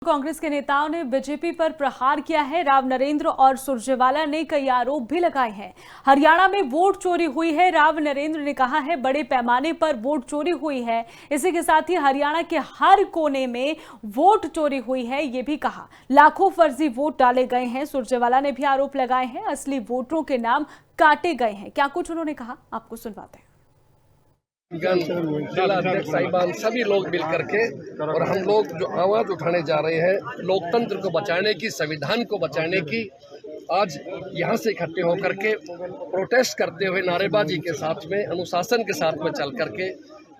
कांग्रेस के नेताओं ने बीजेपी पर प्रहार किया है। राव नरेंद्र और सुरजेवाला ने कई आरोप भी लगाए हैं। हरियाणा में वोट चोरी हुई है। राव नरेंद्र ने कहा है बड़े पैमाने पर वोट चोरी हुई है। इसी के साथ ही हरियाणा के हर कोने में वोट चोरी हुई है, ये भी कहा। लाखों फर्जी वोट डाले गए हैं। सुरजेवाला ने भी आरोप लगाए हैं असली वोटरों के नाम काटे गए हैं। क्या कुछ उन्होंने कहा, आपको सुनवाते हैं। जिला अध्यक्ष साहिबान सभी लोग मिल करके और हम लोग जो आवाज उठाने जा रहे हैं लोकतंत्र को बचाने की, संविधान को बचाने की, आज यहाँ से इकट्ठे होकर के प्रोटेस्ट करते हुए नारेबाजी के साथ में, अनुशासन के साथ में चल करके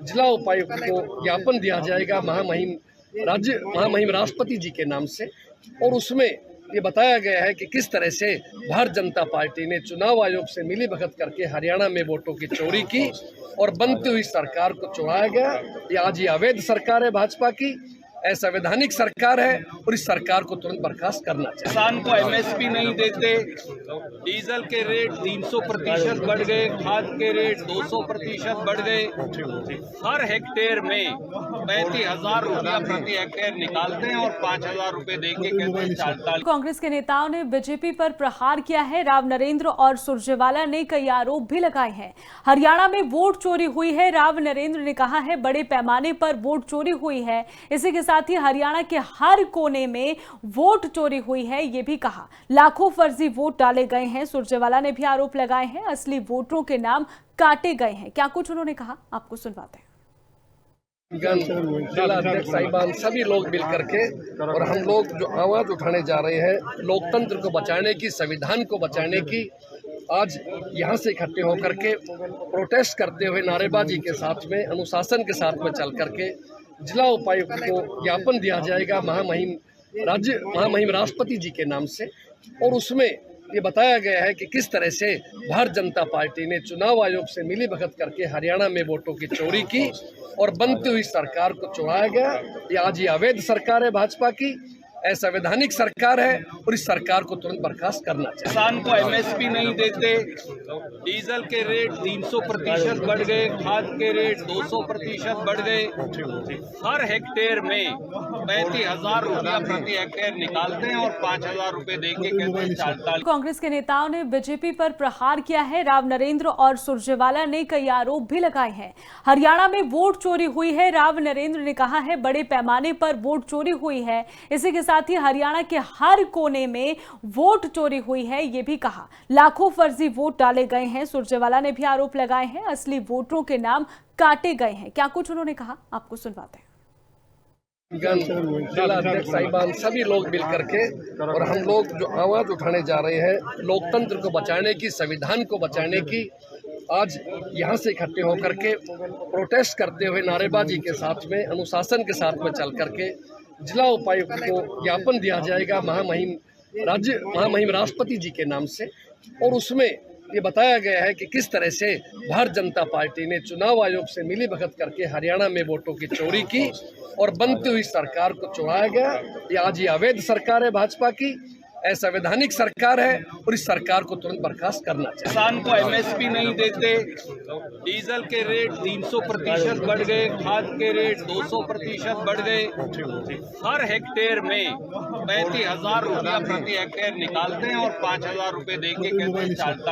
जिला उपायुक्त को ज्ञापन दिया जाएगा महामहिम राष्ट्रपति जी के नाम से। और उसमें ये बताया गया है कि किस तरह से भारतीय जनता पार्टी ने चुनाव आयोग से मिलीभगत करके हरियाणा में वोटों की चोरी की और बनती हुई सरकार को चुराया गया। ये आज ये अवैध सरकार है भाजपा की, असंवैधानिक सरकार है और इस सरकार को तुरंत बर्खास्त करना चाहिए। किसान को एमएसपी नहीं देते, डीजल के रेट 300% बढ़ गए, खाद के रेट 200% बढ़ गए। हर हेक्टेयर में 35,000 रुपया प्रति हेक्टेयर निकालते हैं और 5,000 रुपए देके कहते हैं चाल। कांग्रेस के नेताओं ने बीजेपी पर प्रहार किया है। राव नरेंद्र और सुरजेवाला ने कई आरोप भी लगाए हैं। हरियाणा में वोट चोरी हुई है। राव नरेंद्र ने कहा है बड़े पैमाने पर वोट चोरी हुई है। इसी के साथ ही हरियाणा के हर कोने में वोट चोरी हुई है, ये भी कहा। लाखों फर्जी वोट डाले गए हैं। सुरजेवाला ने भी आरोप लगाए हैं असली वोटरों के नाम काटे गए हैं। क्या कुछ उन्होंने कहा, आपको सुनवाते हैं। जिला अध्यक्ष साहिबान सभी लोग मिल करके और हम लोग जो आवाज उठाने जा रहे हैं लोकतंत्र को बचाने की, संविधान को बचाने की, आज यहाँ से इकट्ठे होकर के प्रोटेस्ट करते हुए नारेबाजी के साथ में, अनुशासन के साथ में चल करके जिला उपायुक्त को ज्ञापन दिया जाएगा महामहिम राष्ट्रपति जी के नाम से। और उसमें ये बताया गया है कि किस तरह से भारतीय जनता पार्टी ने चुनाव आयोग से मिलीभगत करके हरियाणा में वोटों की चोरी की और बनती हुई सरकार को चुराया गया। ये आज ये अवैध सरकार है भाजपा की, असंवैधानिक सरकार है और इस सरकार को तुरंत बर्खास्त करना चाहिए। किसान को एमएसपी नहीं देते, डीजल के रेट 300% बढ़ गए, खाद के रेट 200% बढ़ गए। हर हेक्टेयर में 35,000 रुपया प्रति हेक्टेयर निकालते हैं और 5,000 रुपए देके कहते हैं चाल। कांग्रेस के नेताओं ने बीजेपी पर प्रहार किया है। राव नरेंद्र और सुरजेवाला ने कई आरोप भी लगाए हैं। हरियाणा में वोट चोरी हुई है। राव नरेंद्र ने कहा है बड़े पैमाने पर वोट चोरी हुई है। इसी के साथ ही हरियाणा के हर कोने में वोट चोरी हुई है, ये भी कहा। लाखों फर्जी वोट डाले गए हैं। सुरजेवाला ने भी आरोप लगाए हैं असली वोटरों के नाम काटे गए हैं। क्या कुछ उन्होंने कहा, आपको सुनवाते हैं। जिला अध्यक्ष साहिबान सभी लोग मिल करके और हम लोग जो आवाज उठाने जा रहे हैं लोकतंत्र को बचाने की, संविधान को बचाने की, आज यहाँ से इकट्ठे होकर के प्रोटेस्ट करते हुए नारेबाजी के साथ में, अनुशासन के साथ में चल करके जिला उपायुक्त को ज्ञापन दिया जाएगा महामहिम राष्ट्रपति जी के नाम से। और उसमें ये बताया गया है कि किस तरह से भारतीय जनता पार्टी ने चुनाव आयोग से मिलीभगत करके हरियाणा में वोटों की चोरी की और बनती हुई सरकार को चुराया गया। ये आज ये अवैध सरकार है भाजपा की, असंवैधानिक सरकार है और इस सरकार को तुरंत बर्खास्त करना चाहिए। किसान को एमएसपी नहीं देते, डीजल के रेट 300% बढ़ गए, खाद के रेट 200% बढ़ गए। हर हेक्टेयर में 35,000 रुपया प्रति हेक्टेयर निकालते हैं और 5,000 रुपए देके कहते हैं चाल।